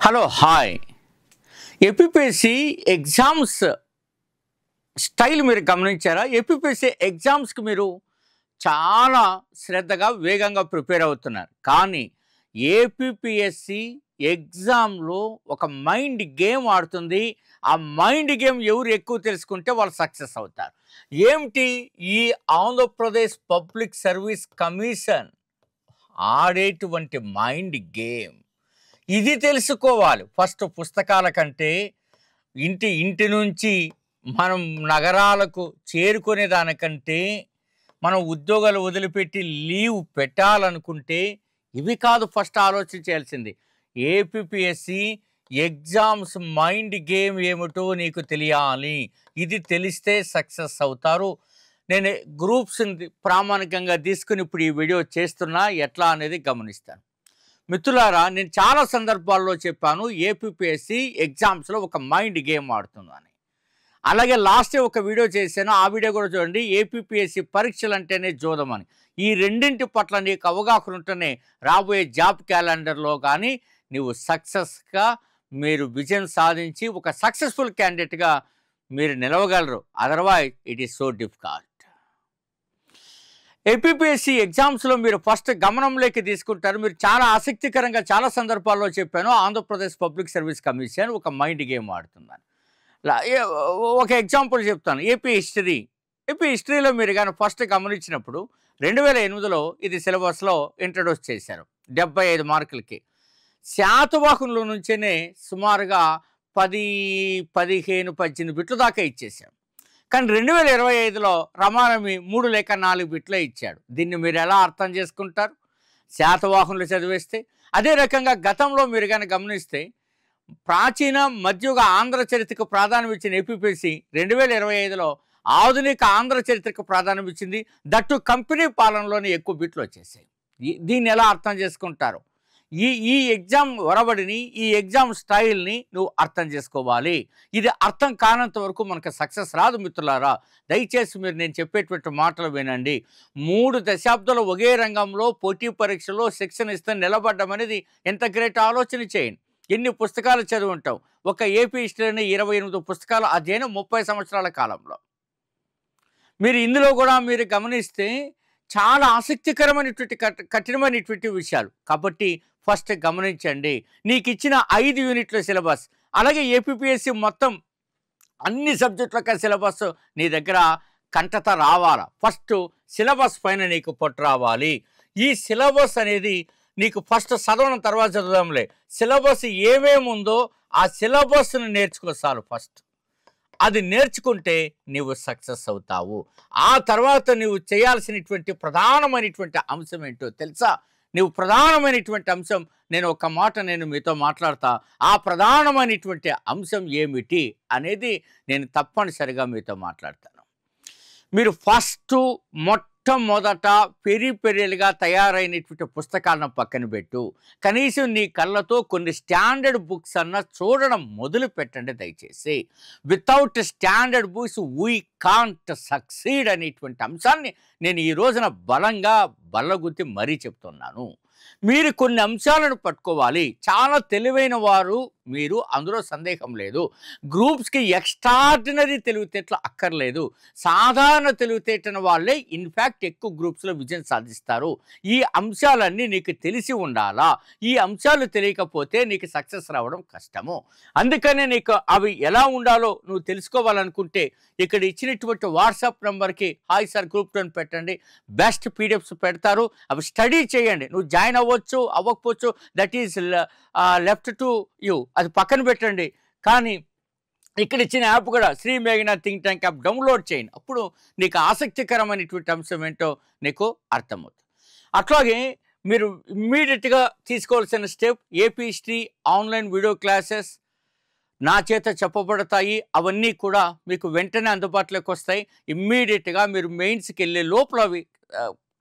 Hello hi APPSC exams style మీరు గమనించారా? APPSC ఎగ్జామ్స్కి మీరు చాలా శ్రద్ధగా వేగంగా ప్రిపేర్ అవుతున్నారు. కానీ ఏపీపీఎస్సీ ఎగ్జామ్లో ఒక మైండ్ గేమ్ ఆడుతుంది. ఆ మైండ్ గేమ్ ఎవరు ఎక్కువ తెలుసుకుంటే వాళ్ళు సక్సెస్ అవుతారు. ఏమిటి ఈ ఆంధ్రప్రదేశ్ పబ్లిక్ సర్వీస్ కమిషన్ ఆడేటువంటి మైండ్ గేమ్? ఇది తెలుసుకోవాలి. ఫస్ట్ పుస్తకాల కంటే ఇంటి నుంచి మనం నగరాలకు చేరుకునే దానికంటే మనం ఉద్యోగాలు వదిలిపెట్టి లీవ్ పెట్టాలనుకుంటే ఇవి కాదు ఫస్ట్ ఆలోచించాల్సింది. ఏపీపీఎస్సీ ఎగ్జామ్స్ మైండ్ గేమ్ ఏమిటో నీకు తెలియాలి. ఇది తెలిస్తే సక్సెస్ అవుతారు. నేను గ్రూప్స్ని ప్రామాణికంగా తీసుకుని ఇప్పుడు ఈ వీడియో చేస్తున్నా, ఎట్లా అనేది గమనిస్తాను. మిత్రులారా, నేను చాలా సందర్భాల్లో చెప్పాను ఏపీపీఎస్సీ ఎగ్జామ్స్లో ఒక మైండ్ గేమ్ ఆడుతుందని. అలాగే లాస్ట్ ఒక వీడియో చేశాను, ఆ వీడియో కూడా చూడండి. ఏపీపీఎస్సీ పరీక్షలు అంటేనే జోదం అని. ఈ రెండింటి పట్ల నీకు అవగాహన ఉంటేనే రాబోయే జాబ్ క్యాలెండర్లో కానీ నీవు సక్సెస్గా మీరు విజయం సాధించి ఒక సక్సెస్ఫుల్ క్యాండిడేట్గా మీరు నిలవగలరు. Otherwise it is so difficult. APPSC ఎగ్జామ్స్లో మీరు ఫస్ట్ గమనంలోకి తీసుకుంటారు. మీరు చాలా ఆసక్తికరంగా చాలా సందర్భాల్లో చెప్పాను, ఆంధ్రప్రదేశ్ పబ్లిక్ సర్వీస్ కమిషన్ ఒక మైండ్ గేమ్ ఆడుతుందని. ఒక ఎగ్జాంపుల్ చెప్తాను. ఏపీ హిస్టరీలో మీరు కానీ ఫస్ట్ గమనించినప్పుడు 2008లో ఇది సిలబస్లో ఇంట్రడ్యూస్ చేశారు 75 మార్కులకి. శాతవాహనుల నుంచేనే సుమారుగా 10, 15, 18 బిట్లు దాకా ఇచ్చేసాం. కానీ 2025లో రమారమి 3 లేక 4 బిట్లే ఇచ్చాడు. దీన్ని మీరు ఎలా అర్థం చేసుకుంటారు? శాతవాహనులు చదివేస్తే. అదే రకంగా గతంలో మీరు కానీ గమనిస్తే ప్రాచీన మధ్యయుగ ఆంధ్ర చరిత్రకు ప్రాధాన్యం ఇచ్చిన ఏపీపీఎస్సీ 2025లో ఆధునిక ఆంధ్ర చరిత్రకు ప్రాధాన్యం ఇచ్చింది. దట్టు కంపెనీ పాలనలోనే ఎక్కువ బిట్లు వచ్చేసాయి. దీన్ని ఎలా అర్థం చేసుకుంటారు? ఈ ఎగ్జామ్ ఒరబడిని, ఈ ఎగ్జామ్ స్టైల్ని నువ్వు అర్థం చేసుకోవాలి. ఇది అర్థం కానంత వరకు మనకు సక్సెస్ రాదు మిత్రులారా. దయచేసి మీరు నేను చెప్పేటువంటి మాటలు వినండి. 3 దశాబ్దాలు ఒకే రంగంలో పోటీ పరీక్షలో శిక్షణ ఇస్తే నిలబడ్డం అనేది ఎంత గ్రేట్ ఆలోచన చేయండి. ఎన్ని పుస్తకాలు చదివి ఉంటావు? ఒక ఏపీ హిస్టరీని 28 పుస్తకాలు అధ్యయనం 30 సంవత్సరాల కాలంలో. మీరు ఇందులో కూడా మీరు గమనిస్తే చాలా ఆసక్తికరమైనటువంటి కఠినమైనటువంటి విషయాలు. కాబట్టి ఫస్ట్ గమనించండి. నీకు ఇచ్చిన 5 యూనిట్ల సిలబస్, అలాగే ఏపీపీఎస్సీ మొత్తం అన్ని సబ్జెక్టుల సిలబస్ నీ దగ్గర కంటత రావాలా. ఫస్ట్ సిలబస్ పైన నీకు పట్టు రావాలి. ఈ సిలబస్ అనేది నీకు ఫస్ట్ చదవడం తర్వాత చదువుదాంలే. సిలబస్ ఏమేమి ఉందో ఆ సిలబస్ను నేర్చుకోసాలు. ఫస్ట్ అది నేర్చుకుంటే నీవు సక్సెస్ అవుతావు. ఆ తర్వాత నీవు చేయాల్సినటువంటి ప్రధానమైనటువంటి అంశం ఏంటో తెలుసా? నీవు ప్రధానమైనటువంటి అంశం, నేను ఒక మాట నేను మీతో మాట్లాడతా. ఆ ప్రధానమైనటువంటి అంశం ఏమిటి అనేది నేను తప్పనిసరిగా మీతో మాట్లాడతాను. మీరు ఫస్ట్ మొట్టమొదట పెరిగా తయారైనటువంటి పుస్తకాలను పక్కన పెట్టు. కనీసం నీ కళ్ళతో కొన్ని స్టాండర్డ్ బుక్స్ అన్న చూడడం మొదలు పెట్టండి దయచేసి. Without standard books we can't succeed అనేటువంటి అంశాన్ని నేను ఈ రోజున బలంగా బల్లగుద్ది మరీ చెప్తున్నాను. మీరు కొన్ని అంశాలను పట్టుకోవాలి. చాలా తెలివైన వారు మీరు, అందులో సందేహం లేదు. గ్రూప్స్కి ఎక్స్ట్రాడినరీ తెలివితేటలు అక్కర్లేదు. సాధారణ తెలివితేటన వాళ్ళే ఇన్ఫ్యాక్ట్ ఎక్కువ గ్రూప్స్లో విజయం సాధిస్తారు. ఈ అంశాలన్నీ నీకు తెలిసి ఉండాలా. ఈ అంశాలు తెలియకపోతే నీకు సక్సెస్ రావడం కష్టము. అందుకనే నీకు అవి ఎలా ఉండాలో నువ్వు తెలుసుకోవాలనుకుంటే ఇక్కడ ఇచ్చినటువంటి వాట్సాప్ నెంబర్కి హాయ్ సార్ గ్రూప్ 2 పెట్టండి. బెస్ట్ పీడిఎఫ్స్ పెడతారు. అవి స్టడీ చేయండి. నువ్వు జాయిన్ అవ్వచ్చు అవ్వకపోవచ్చు, that is left to you. అది పక్కన పెట్టండి. కానీ ఇక్కడ ఇచ్చిన యాప్ కూడా శ్రీ మేఘనా థింక్ ట్యాంక్ యాప్ డౌన్లోడ్ చేయండి. అప్పుడు నీకు ఆసక్తికరమైనటువంటి అంశం ఏంటో నీకు అర్థమవుతుంది. అట్లాగే మీరు ఇమ్మీడియట్గా తీసుకోవాల్సిన step, AP history online video classes నా చేత చెప్పబడతాయి. అవన్నీ కూడా మీకు వెంటనే అందుబాటులోకి వస్తాయి. ఇమ్మీడియట్గా మీరు మెయిన్స్కి వెళ్ళే లోపల అవి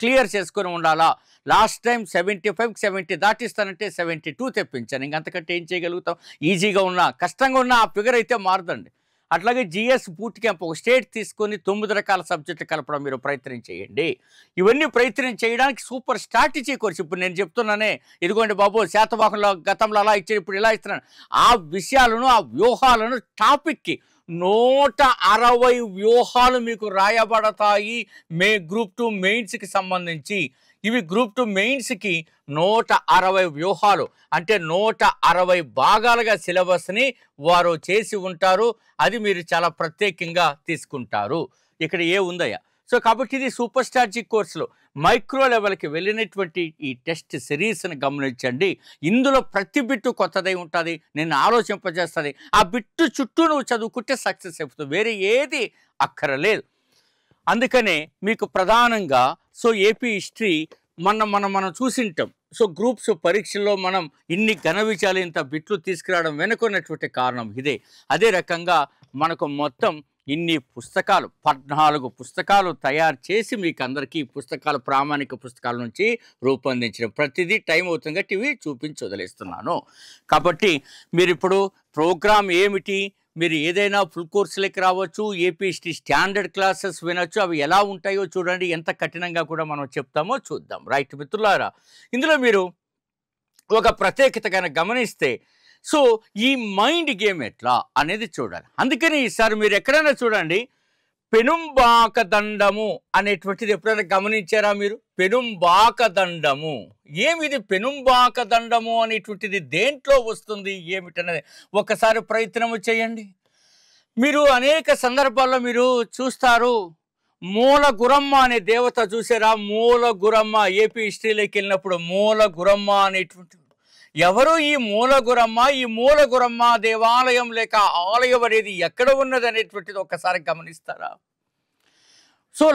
క్లియర్ చేసుకొని ఉండాలా. లాస్ట్ టైం 75, 70 దాటిస్తానంటే 72 తెప్పించాను. ఇంకంతకంటే ఏం చేయగలుగుతాం? ఈజీగా ఉన్నా కష్టంగా ఉన్నా ఆ ఫిగర్ అయితే మారదండి. అట్లాగే జిఎస్ బూట్ క్యాంప్ ఒక స్టేట్ తీసుకొని 9 రకాల సబ్జెక్టులు కలపడం మీరు ప్రయత్నం చేయండి. ఇవన్నీ ప్రయత్నం చేయడానికి సూపర్ స్ట్రాటజీ కోర్స్. ఇప్పుడు నేను చెప్తున్నానే, ఇదిగోండి బాబు శాతవాహనంలో గతంలో అలా ఇచ్చారు, ఇప్పుడు ఇలా ఇస్తున్నాను. ఆ విషయాలను, ఆ వ్యూహాలను టాపిక్కి 160 వ్యూహాలు మీకు రాయబడతాయి గ్రూప్ 2 మెయిన్స్కి సంబంధించి. ఇవి గ్రూప్ 2 మెయిన్స్కి 160 వ్యూహాలు, అంటే 160 భాగాలుగా సిలబస్ని వారు చేసి ఉంటారు. అది మీరు చాలా ప్రత్యేకంగా తీసుకుంటారు. ఇక్కడ ఉందయ్యా. సో కాబట్టి ఇది సూపర్ స్ట్రాటజిక్ కోర్సులో మైక్రో లెవెల్కి వెళ్ళినటువంటి ఈ టెస్ట్ సిరీస్ని గమనించండి. ఇందులో ప్రతి బిట్టు కొత్తదై ఉంటుంది, నిన్ను ఆలోచింపజేస్తుంది. ఆ బిట్టు చుట్టూ నువ్వు చదువుకుంటే సక్సెస్ అయిపోతుంది, వేరే ఏది అక్కరలేదు. అందుకనే మీకు ప్రధానంగా ఏపీ హిస్టరీ మనం చూసింటాం. గ్రూప్స్ పరీక్షల్లో మనం ఇన్ని ఘన విజయాలు, ఇంత బిట్లు తీసుకురావడం వెనుకున్నటువంటి కారణం ఇదే. అదే రకంగా మనకు మొత్తం ఇన్ని పుస్తకాలు 14 పుస్తకాలు తయారు చేసి మీకు అందరికీ పుస్తకాలు, ప్రామాణిక పుస్తకాల నుంచి రూపొందించడం. ప్రతిదీ టైం అవుతుంది కాబట్టి ఇవి చూపించి వదిలేస్తున్నాను. కాబట్టి మీరు ఇప్పుడు ప్రోగ్రామ్ ఏమిటి, మీరు ఏదైనా ఫుల్ కోర్సులకి రావచ్చు, ఏపీ హిస్టరీ స్టాండర్డ్ క్లాసెస్ వినొచ్చు. అవి ఎలా ఉంటాయో చూడండి, ఎంత కఠినంగా కూడా మనం చెప్తామో చూద్దాం. రైట్ మిత్రులారా, ఇందులో మీరు ఒక ప్రత్యేకతగా గమనిస్తే ఈ మైండ్ గేమ్ ఎట్లా అనేది చూడాలి. అందుకని ఈసారి మీరు ఎక్కడైనా చూడండి, పెనుంబాక దండము అనేటువంటిది ఎప్పుడైనా గమనించారా మీరు? పెనుంబాక దండము ఏమిది? పెనుంబాక దండము అనేటువంటిది దేంట్లో వస్తుంది ఏమిటనేది ఒకసారి ప్రయత్నము చేయండి. మీరు అనేక సందర్భాల్లో మీరు చూస్తారు, మూల గురమ్మ అనే దేవత చూసారా? మూల గురమ్మ, ఏపీ హిస్టరీలోకి వెళ్ళినప్పుడు మూల గురమ్మ అనేటువంటి ఎవరు ఈ మూల గురమ్మ? ఈ మూల గురమ్మ దేవాలయం లేక ఆలయం అనేది ఎక్కడ ఉన్నది అనేటువంటిది ఒక్కసారి గమనిస్తారా?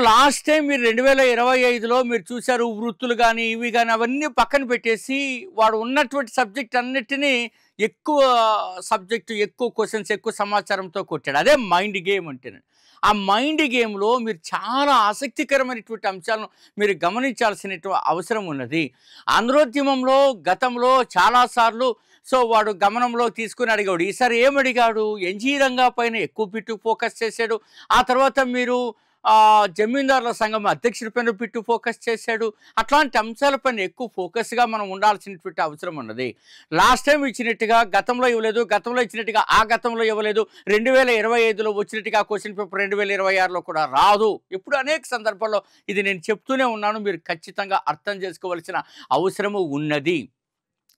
లాస్ట్ టైం మీరు 2025లో మీరు చూశారు, వృత్తులు కానీ ఇవి కానీ అవన్నీ పక్కన పెట్టేసి వాడు ఉన్నటువంటి సబ్జెక్ట్ అన్నిటినీ ఎక్కువ సబ్జెక్టు, ఎక్కువ క్వశ్చన్స్, ఎక్కువ సమాచారంతో కొట్టాడు. అదే మైండ్ గేమ్ అంటేనండి. ఆ మైండ్ గేమ్లో మీరు చాలా ఆసక్తికరమైనటువంటి అంశాలను మీరు గమనించాల్సినటువంటి అవసరం ఉన్నది. ఆంధ్రోద్యమంలో గతంలో చాలాసార్లు వాడు గమనంలో తీసుకుని అడిగాడు. ఈసారి ఏమడిగాడు? ఎన్జీ రంగా పైన ఎక్కువ బిట్టు ఫోకస్ చేశాడు. ఆ తర్వాత మీరు జమీందారుల సంఘం అధ్యక్షుడిపైన బిట్టు ఫోకస్ చేశాడు. అట్లాంటి అంశాలపైన ఎక్కువ ఫోకస్గా మనం ఉండాల్సినటువంటి అవసరం ఉన్నది. లాస్ట్ టైం ఇచ్చినట్టుగా గతంలో ఇవ్వలేదు, గతంలో ఇచ్చినట్టుగా ఆ గతంలో ఇవ్వలేదు, 2025లో వచ్చినట్టుగా క్వశ్చన్ పేపర్ 2026లో కూడా రాదు. ఇప్పుడు అనేక సందర్భాల్లో ఇది నేను చెప్తూనే ఉన్నాను, మీరు ఖచ్చితంగా అర్థం చేసుకోవాల్సిన అవసరము ఉన్నది.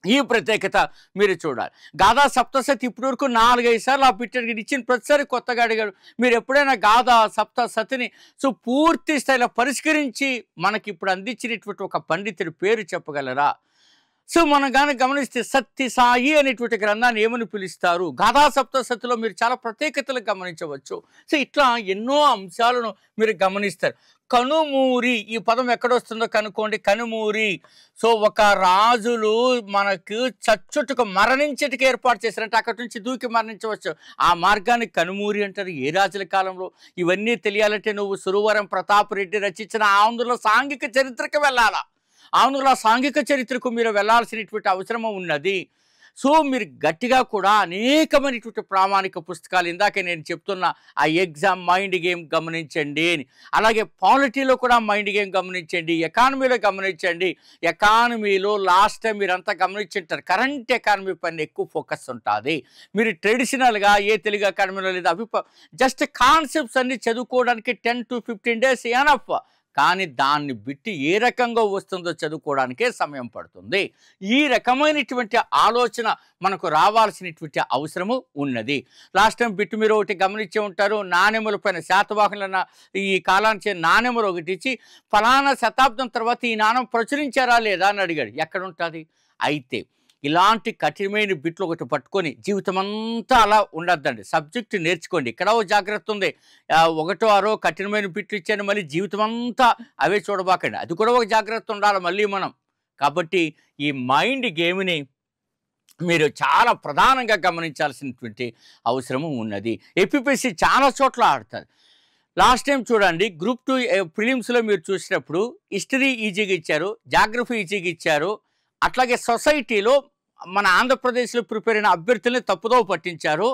ఈ ప్రత్యేకత మీరు చూడాలి. గాథా సప్తసతి ఇప్పటి వరకు 4-5 సార్లు ఆ బిట్టు ఇచ్చిన ప్రతిసారి కొత్తగా అడిగాడు. మీరు ఎప్పుడైనా గాథా సప్తసతిని పూర్తి స్థాయిలో పరిష్కరించి మనకి ఇప్పుడు అందించినటువంటి ఒక పండితుడి పేరు చెప్పగలరా? మనం కానీ గమనిస్తే సత్యసాయి అనేటువంటి గ్రంథాన్ని ఏమని పిలుస్తారు? గాథా సప్తసతిలో మీరు చాలా ప్రత్యేకతలు గమనించవచ్చు. ఇట్లా ఎన్నో అంశాలను మీరు గమనిస్తారు. కనుమూరి ఈ పదం ఎక్కడొస్తుందో కనుక్కోండి. కనుమూరి ఒక రాజులు మనకు చచ్చుటకు మరణించటకు ఏర్పాటు చేశారంటే అక్కడి నుంచి దూకి మరణించవచ్చు. ఆ మార్గాన్ని కనుమూరి అంటారు. ఏ రాజుల కాలంలో? ఇవన్నీ తెలియాలంటే నువ్వు సురవరం ప్రతాప్ రెడ్డి రచించిన ఆంధ్రుల సాంఘిక చరిత్రకు వెళ్ళాలా. ఆంధ్రుల సాంఘిక చరిత్రకు మీరు వెళ్ళాల్సినటువంటి అవసరము ఉన్నది. మీరు గట్టిగా కూడా అనేకమైనటువంటి ప్రామాణిక పుస్తకాలు, ఇందాక నేను చెప్తున్న ఆ ఎగ్జామ్ మైండ్ గేమ్ గమనించండి అని, అలాగే పాలిటీలో కూడా మైండ్ గేమ్ గమనించండి, ఎకానమీలో గమనించండి. ఎకానమీలో లాస్ట్ టైం మీరంతా గమనించుంటారు, కరెంట్ ఎకానమీ పైన ఎక్కువ ఫోకస్ ఉంటుంది. మీరు ట్రెడిషనల్గా తెలుగు ఎకానమీలో లేదా జస్ట్ కాన్సెప్ట్స్ అన్ని చదువుకోవడానికి 10 to 15 days ఎనఫ్. కానీ దాన్ని బిట్టి ఏ రకంగా వస్తుందో చదువుకోవడానికే సమయం పడుతుంది. ఈ రకమైనటువంటి ఆలోచన మనకు రావాల్సినటువంటి అవసరము ఉన్నది. లాస్ట్ టైం బిట్టు మీరు ఒకటి గమనించే ఉంటారు, నాణెముల పైన శాతవాహనుల ఈ కాలానికి నాణెములు ఒకటి ఇచ్చి ఫలానా శతాబ్దం తర్వాత ఈ నాణెం ప్రచురించారా లేదా అని అడిగాడు. ఎక్కడ ఉంటుంది? అయితే ఇలాంటి కఠినమైన బిట్లు ఒకటి పట్టుకొని జీవితం అంతా అలా ఉండద్దండి. సబ్జెక్టు నేర్చుకోండి. ఇక్కడ జాగ్రత్త ఉంది. 1-6 కఠినమైన బిట్లు ఇచ్చాను, మళ్ళీ జీవితం అంతా అవే చూడబాకండి. అది కూడా ఒక జాగ్రత్త ఉండాలి మళ్ళీ మనం. కాబట్టి ఈ మైండ్ గేమ్ని మీరు చాలా ప్రధానంగా గమనించాల్సినటువంటి అవసరము ఉన్నది. ఏపీపీఎస్సీ చాలా చోట్ల ఆడుతుంది. లాస్ట్ టైం చూడండి, గ్రూప్ 2 ప్రిలిమ్స్లో మీరు చూసినప్పుడు హిస్టరీ ఈజీగా ఇచ్చారు, జాగ్రఫీ ఈజీగా ఇచ్చారు. అట్లాగే సొసైటీలో మన ఆంధ్రప్రదేశ్లో ప్రిపేర్ అయిన అభ్యర్థుల్ని తప్పుదోవ పట్టించారు.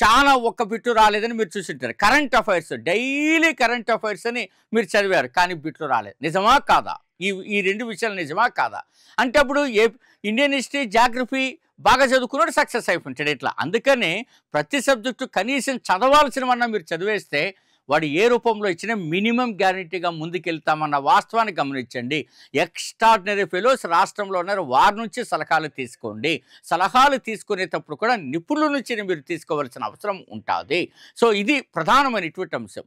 చాలా ఒక్క బిట్లు రాలేదని మీరు చూసింటారు. Current affairs daily current affairs అని మీరు చదివారు, కానీ బిట్లు రాలేదు. నిజమా కాదా? ఈ రెండు విషయాలు నిజమా కాదా? అంటే అప్పుడు ఇండియన్ హిస్టరీ, జాగ్రఫీ బాగా చదువుకున్నాడు సక్సెస్ అయిపోయింటాడు ఇట్లా. అందుకనే ప్రతి సబ్జెక్టు కనీసం చదవాల్సినవన్నా మీరు చదివేస్తే వాడు ఏ రూపంలో ఇచ్చినా మినిమం గ్యారంటీగా ముందుకెళ్తామన్న వాస్తవాన్ని గమనించండి. ఎక్స్ట్రాడినరీ ఫెలోస్ రాష్ట్రంలో ఉన్నారు, వారి నుంచి సలహాలు తీసుకోండి. సలహాలు తీసుకునేటప్పుడు కూడా నిపుణుల నుంచి మీరు తీసుకోవాల్సిన అవసరం ఉంటుంది. సో ఇది ప్రధానమైనటువంటి అంశం.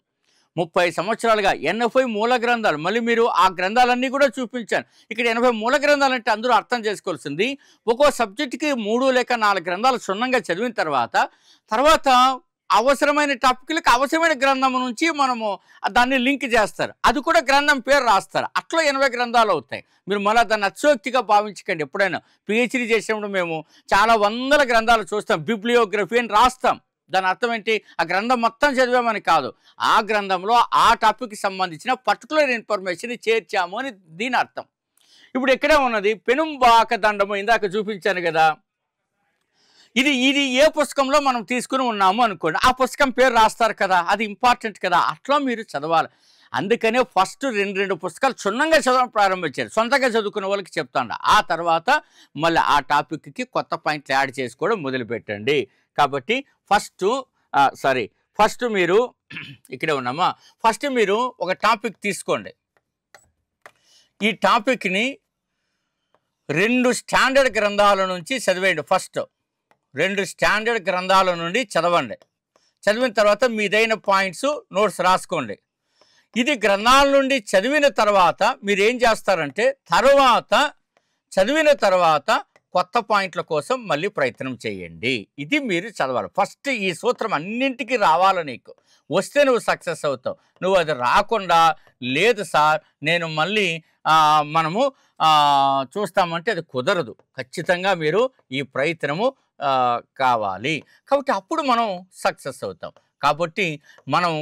30 సంవత్సరాలుగా 80 మూల గ్రంథాలు, మళ్ళీ మీరు ఆ గ్రంథాలన్నీ కూడా చూపించాను. ఇక్కడ 80 మూల గ్రంథాలు అంటే అందరూ అర్థం చేసుకోవాల్సింది, ఒక్కో సబ్జెక్టుకి 3 లేక 4 గ్రంథాలు క్షుణ్ణంగా చదివిన తర్వాత అవసరమైన టాపిక్లకు అవసరమైన గ్రంథం నుంచి మనము దాన్ని లింక్ చేస్తారు, అది కూడా గ్రంథం పేరు రాస్తారు. అట్లా 80 గ్రంథాలు అవుతాయి. మీరు మళ్ళీ దాన్ని అత్యోక్తిగా భావించకండి. ఎప్పుడైనా పిహెచ్డీ చేసినప్పుడు మేము చాలా వందల గ్రంథాలు చూస్తాం, బిబ్లియోగ్రఫీ అని రాస్తాం. దాని అర్థం ఏంటి? ఆ గ్రంథం మొత్తం చదివామని కాదు, ఆ గ్రంథంలో ఆ టాపిక్కి సంబంధించిన పర్టికులర్ ఇన్ఫర్మేషన్ చేర్చాము అని దీని అర్థం. ఇప్పుడు ఎక్కడే ఉన్నది పెనుంబాక దండము, ఇందాక చూపించాను కదా. ఇది ఏ పుస్తకంలో మనం తీసుకుని ఉన్నాము అనుకోండి, ఆ పుస్తకం పేరు రాస్తారు కదా, అది ఇంపార్టెంట్ కదా, అట్లా మీరు చదవాలి. అందుకనే ఫస్ట్ 2 పుస్తకాలు క్షుణ్ణంగా చదవడం ప్రారంభించారు. సొంతంగా చదువుకునే వాళ్ళకి చెప్తాండ. ఆ తర్వాత మళ్ళీ ఆ టాపిక్కి కొత్త పాయింట్లు యాడ్ చేసుకోవడం మొదలుపెట్టండి. కాబట్టి ఫస్ట్ మీరు ఇక్కడే ఉన్నామా, ఫస్ట్ మీరు ఒక టాపిక్ తీసుకోండి. ఈ టాపిక్ని 2 స్టాండర్డ్ గ్రంథాల నుంచి చదివేయండి. ఫస్ట్ 2 స్టాండర్డ్ గ్రంథాల నుండి చదవండి. చదివిన తర్వాత మీదైన పాయింట్స్ నోట్స్ రాసుకోండి. ఇది గ్రంథాల నుండి చదివిన తర్వాత మీరు ఏం చేస్తారంటే, చదివిన తర్వాత కొత్త పాయింట్ల కోసం మళ్ళీ ప్రయత్నం చేయండి. ఇది మీరు చదవాలి. ఫస్ట్ ఈ సూత్రం అన్నింటికి రావాలి. నీకు వస్తే నువ్వు సక్సెస్ అవుతావు. నువ్వు అది రాకుండా లేదు సార్ నేను మళ్ళీ మనము చూస్తామంటే అది కుదరదు. ఖచ్చితంగా మీరు ఈ ప్రయత్నము కావాలి. కాబట్టి అప్పుడు మనం సక్సెస్ అవుతాం. కాబట్టి మనం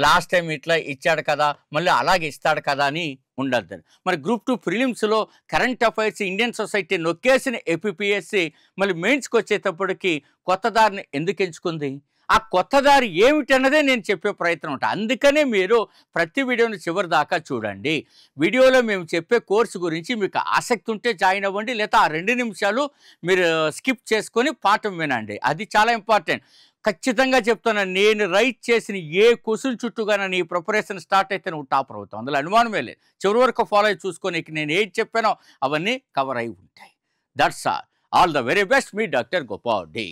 లాస్ట్ టైం ఇట్లా ఇచ్చాడు కదా, మళ్ళీ అలాగే ఇస్తాడు కదా అని ఉండద్దు. మరి గ్రూప్ 2 ప్రిలిమ్స్లో కరెంట్ అఫైర్స్, ఇండియన్ సొసైటీ నొక్కేసిన ఏపీపీఎస్సీ మళ్ళీ మెయిన్స్కి వచ్చేటప్పటికి కొత్త దారిని ఎందుకు ఎంచుకుంది? ఆ కొత్త దారి ఏమిటన్నదే నేను చెప్పే ప్రయత్నం ఉంటుంది. అందుకనే మీరు ప్రతి వీడియోని చివరి దాకా చూడండి. వీడియోలో మేము చెప్పే కోర్సు గురించి మీకు ఆసక్తి ఉంటే జాయిన్ అవ్వండి, లేదా ఆ 2 నిమిషాలు మీరు స్కిప్ చేసుకొని పాఠం వినండి. అది చాలా ఇంపార్టెంట్. ఖచ్చితంగా చెప్తున్నాను, నేను రైట్ చేసిన ఏ క్వశ్చన్ చుట్టూగానే నీ ప్రిపరేషన్ స్టార్ట్ అయితే నువ్వు టాపర్ అవుతావు. అందులో అనుమానమే లేదు. చివరి వరకు ఫాలో అయ్యి చూసుకొని నేను ఏం చెప్పానో అవన్నీ కవర్ అయి ఉంటాయి. That's all the very best. మీ డాక్టర్ గోపాల్ డి.